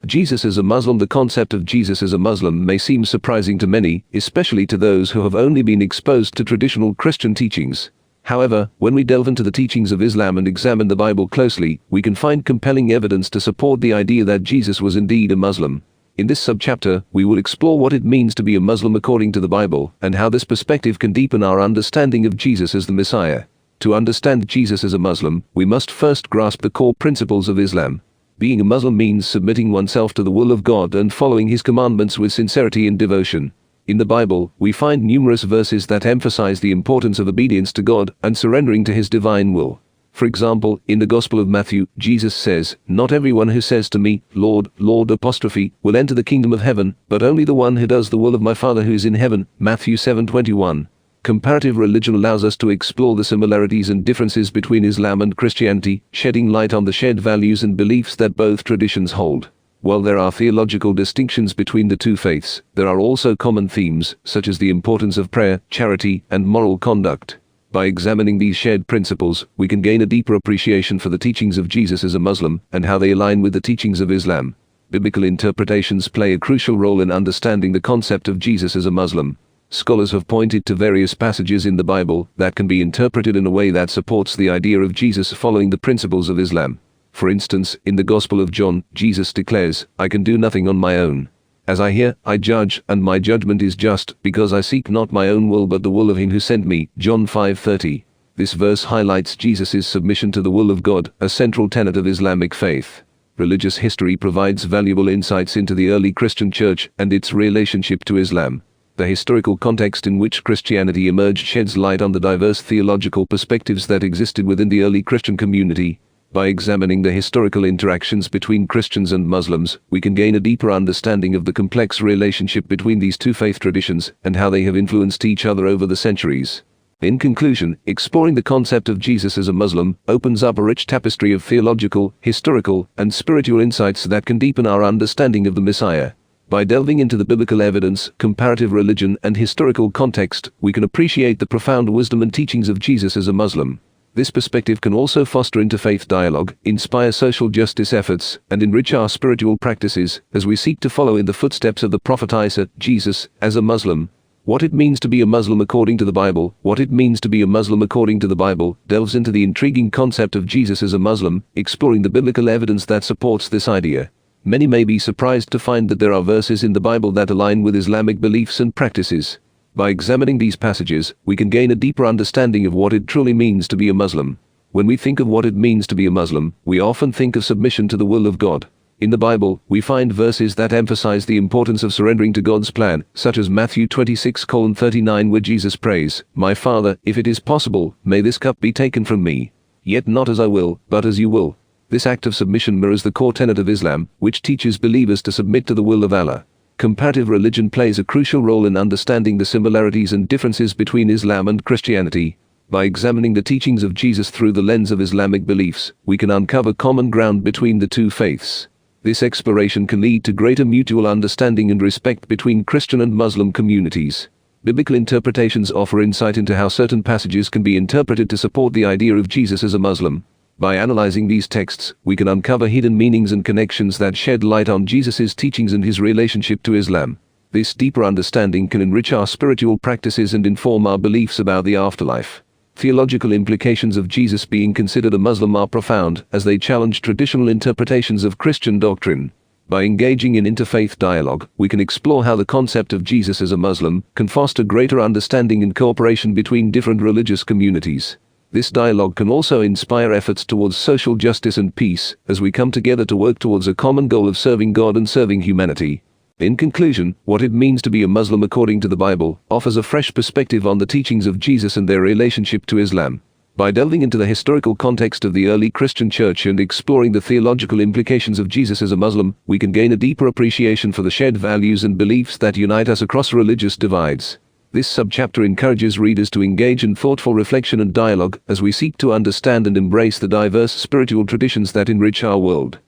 Jesus as a Muslim. The concept of Jesus as a Muslim may seem surprising to many, especially to those who have only been exposed to traditional Christian teachings. However, when we delve into the teachings of Islam and examine the Bible closely, we can find compelling evidence to support the idea that Jesus was indeed a Muslim. In this subchapter, we will explore what it means to be a Muslim according to the Bible, and how this perspective can deepen our understanding of Jesus as the Messiah. To understand Jesus as a Muslim, we must first grasp the core principles of Islam. Being a Muslim means submitting oneself to the will of God and following His commandments with sincerity and devotion. In the Bible, we find numerous verses that emphasize the importance of obedience to God and surrendering to His divine will. For example, in the Gospel of Matthew, Jesus says, "Not everyone who says to me, 'Lord, Lord,' will enter the kingdom of heaven, but only the one who does the will of my Father who is in heaven." Matthew 7:21. Comparative religion allows us to explore the similarities and differences between Islam and Christianity, shedding light on the shared values and beliefs that both traditions hold. While there are theological distinctions between the two faiths, there are also common themes, such as the importance of prayer, charity, and moral conduct. By examining these shared principles, we can gain a deeper appreciation for the teachings of Jesus as a Muslim and how they align with the teachings of Islam. Biblical interpretations play a crucial role in understanding the concept of Jesus as a Muslim. Scholars have pointed to various passages in the Bible that can be interpreted in a way that supports the idea of Jesus following the principles of Islam. For instance, in the Gospel of John, Jesus declares, "I can do nothing on my own. As I hear, I judge, and my judgment is just, because I seek not my own will but the will of Him who sent me." John 5:30. This verse highlights Jesus' submission to the will of God, a central tenet of Islamic faith. Religious history provides valuable insights into the early Christian church and its relationship to Islam. The historical context in which Christianity emerged sheds light on the diverse theological perspectives that existed within the early Christian community. By examining the historical interactions between Christians and Muslims, we can gain a deeper understanding of the complex relationship between these two faith traditions and how they have influenced each other over the centuries. In conclusion, exploring the concept of Jesus as a Muslim opens up a rich tapestry of theological, historical, and spiritual insights that can deepen our understanding of the Messiah. By delving into the biblical evidence, comparative religion, and historical context, we can appreciate the profound wisdom and teachings of Jesus as a Muslim. This perspective can also foster interfaith dialogue, inspire social justice efforts, and enrich our spiritual practices as we seek to follow in the footsteps of the Prophet Isa. Jesus as a Muslim. What it means to be a Muslim according to the Bible. What it means to be a Muslim according to the Bible delves into the intriguing concept of Jesus as a Muslim, exploring the biblical evidence that supports this idea. Many may be surprised to find that there are verses in the Bible that align with Islamic beliefs and practices. By examining these passages, we can gain a deeper understanding of what it truly means to be a Muslim. When we think of what it means to be a Muslim, we often think of submission to the will of God. In the Bible, we find verses that emphasize the importance of surrendering to God's plan, such as Matthew 26:39, where Jesus prays, "My Father, if it is possible, may this cup be taken from me. Yet not as I will, but as you will." This act of submission mirrors the core tenet of Islam, which teaches believers to submit to the will of Allah. Comparative religion plays a crucial role in understanding the similarities and differences between Islam and Christianity. By examining the teachings of Jesus through the lens of Islamic beliefs, we can uncover common ground between the two faiths. This exploration can lead to greater mutual understanding and respect between Christian and Muslim communities. Biblical interpretations offer insight into how certain passages can be interpreted to support the idea of Jesus as a Muslim. By analyzing these texts, we can uncover hidden meanings and connections that shed light on Jesus' teachings and his relationship to Islam. This deeper understanding can enrich our spiritual practices and inform our beliefs about the afterlife. Theological implications of Jesus being considered a Muslim are profound, as they challenge traditional interpretations of Christian doctrine. By engaging in interfaith dialogue, we can explore how the concept of Jesus as a Muslim can foster greater understanding and cooperation between different religious communities. This dialogue can also inspire efforts towards social justice and peace, as we come together to work towards a common goal of serving God and serving humanity. In conclusion, what it means to be a Muslim according to the Bible offers a fresh perspective on the teachings of Jesus and their relationship to Islam. By delving into the historical context of the early Christian church and exploring the theological implications of Jesus as a Muslim, we can gain a deeper appreciation for the shared values and beliefs that unite us across religious divides. This subchapter encourages readers to engage in thoughtful reflection and dialogue as we seek to understand and embrace the diverse spiritual traditions that enrich our world.